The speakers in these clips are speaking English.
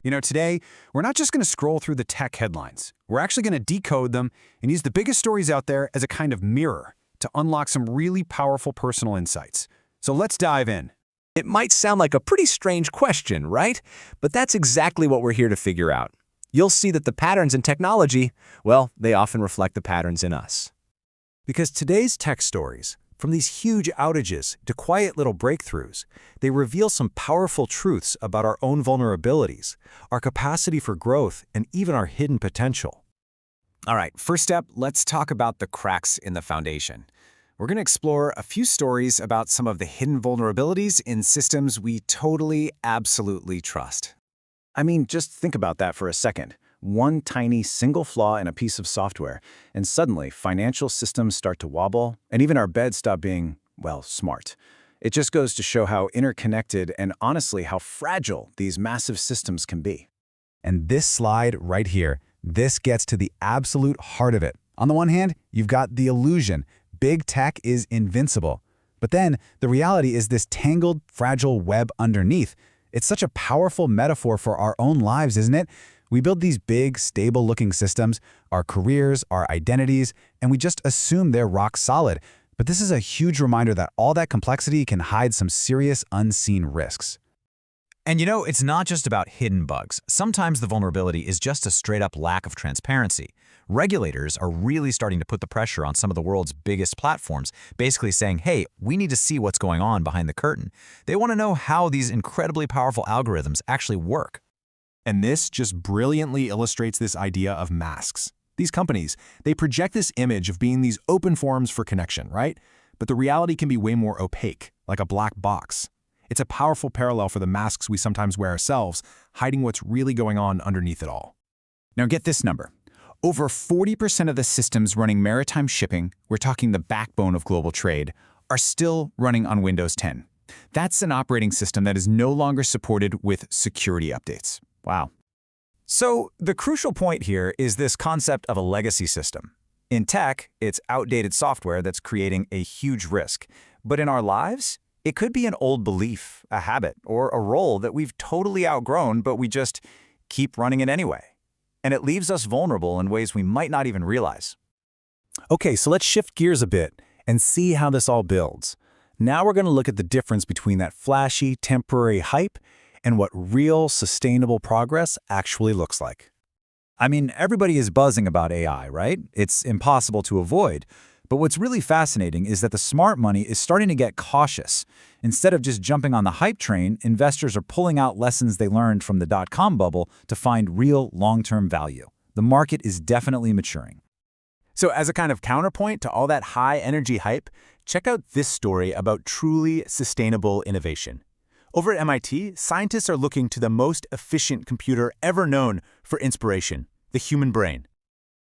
Today, we're not just going to scroll through the tech headlines. We're actually going to decode them and use the biggest stories out there as a kind of mirror to unlock some really powerful personal insights. So let's dive in. It might sound like a pretty strange question, right? But that's exactly what we're here to figure out. You'll see that the patterns in technology, well, they often reflect the patterns in us. Because today's tech stories, from these huge outages to quiet little breakthroughs, they reveal some powerful truths about our own vulnerabilities, our capacity for growth, and even our hidden potential. All right, first up, let's talk about the cracks in the foundation. We're going to explore a few stories about some of the hidden vulnerabilities in systems we totally, absolutely trust. I mean, just think about that for a second. One tiny single flaw in a piece of software, and suddenly financial systems start to wobble, and even our beds stop being, well, smart. It just goes to show how interconnected and honestly how fragile these massive systems can be. And this slide right here, this gets to the absolute heart of it. On the one hand, you've got the illusion. Big tech is invincible. But then the reality is this tangled, fragile web underneath. It's such a powerful metaphor for our own lives, isn't it? We build these big, stable-looking systems, our careers, our identities, and we just assume they're rock solid. But this is a huge reminder that all that complexity can hide some serious, unseen risks. And it's not just about hidden bugs. Sometimes the vulnerability is just a straight-up lack of transparency. Regulators are really starting to put the pressure on some of the world's biggest platforms, basically saying, hey, we need to see what's going on behind the curtain. They want to know how these incredibly powerful algorithms actually work. And this just brilliantly illustrates this idea of masks. These companies, they project this image of being these open forums for connection, right? But the reality can be way more opaque, like a black box. It's a powerful parallel for the masks we sometimes wear ourselves, hiding what's really going on underneath it all. Now get this number. Over 40% of the systems running maritime shipping, we're talking the backbone of global trade, are still running on Windows 10. That's an operating system that is no longer supported with security updates. Wow. So the crucial point here is this concept of a legacy system. In tech, it's outdated software that's creating a huge risk. But in our lives, it could be an old belief, a habit, or a role that we've totally outgrown, but we just keep running it anyway. And it leaves us vulnerable in ways we might not even realize. Okay, so let's shift gears a bit and see how this all builds. Now we're going to look at the difference between that flashy, temporary hype and what real, sustainable progress actually looks like. I mean, everybody is buzzing about AI, right? It's impossible to avoid. But what's really fascinating is that the smart money is starting to get cautious. Instead of just jumping on the hype train, investors are pulling out lessons they learned from the dot-com bubble to find real long-term value. The market is definitely maturing. So as a kind of counterpoint to all that high-energy hype, check out this story about truly sustainable innovation. Over at MIT, scientists are looking to the most efficient computer ever known for inspiration, the human brain.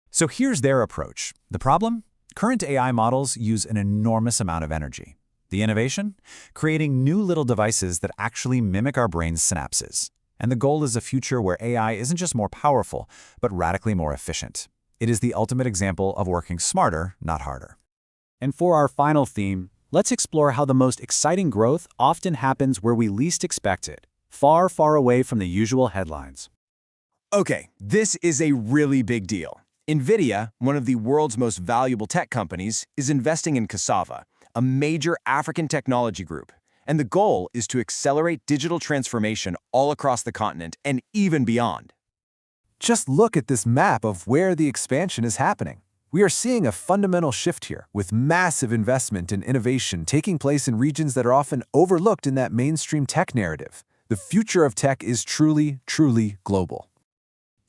So here's their approach. The problem? Current AI models use an enormous amount of energy. The innovation? Creating new little devices that actually mimic our brain's synapses. And the goal is a future where AI isn't just more powerful, but radically more efficient. It is the ultimate example of working smarter, not harder. And for our final theme, let's explore how the most exciting growth often happens where we least expect it, far, far away from the usual headlines. Okay, this is a really big deal. NVIDIA, one of the world's most valuable tech companies, is investing in Cassava, a major African technology group. And the goal is to accelerate digital transformation all across the continent and even beyond. Just look at this map of where the expansion is happening. We are seeing a fundamental shift here, with massive investment and innovation taking place in regions that are often overlooked in that mainstream tech narrative. The future of tech is truly, truly global.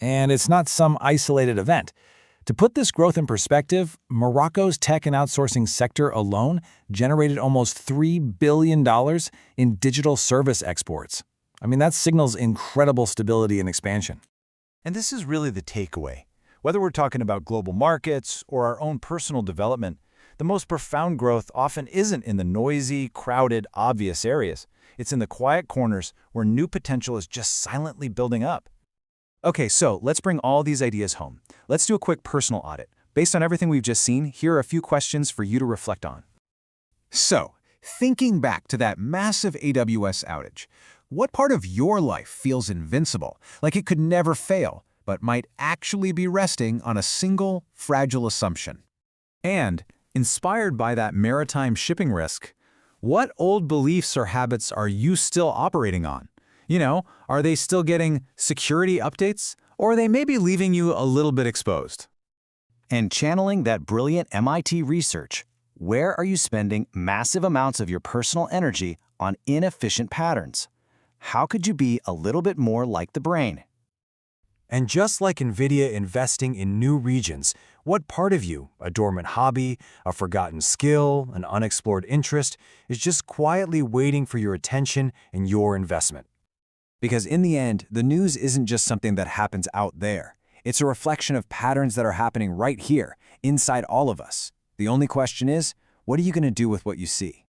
And it's not some isolated event. To put this growth in perspective, Morocco's tech and outsourcing sector alone generated almost $3 billion in digital service exports. I mean, that signals incredible stability and expansion. And this is really the takeaway. Whether we're talking about global markets or our own personal development, the most profound growth often isn't in the noisy, crowded, obvious areas. It's in the quiet corners where new potential is just silently building up. Okay, so let's bring all these ideas home. Let's do a quick personal audit. Based on everything we've just seen, here are a few questions for you to reflect on. So, thinking back to that massive AWS outage, What part of your life feels invincible, like it could never fail, but might actually be resting on a single, fragile assumption? And, inspired by that maritime shipping risk, what old beliefs or habits are you still operating on? Are they still getting security updates, or are they maybe leaving you a little bit exposed? And channeling that brilliant MIT research, where are you spending massive amounts of your personal energy on inefficient patterns? How could you be a little bit more like the brain? And just like NVIDIA investing in new regions, what part of you, a dormant hobby, a forgotten skill, an unexplored interest, is just quietly waiting for your attention and your investment? Because in the end, the news isn't just something that happens out there. It's a reflection of patterns that are happening right here, inside all of us. The only question is, what are you going to do with what you see?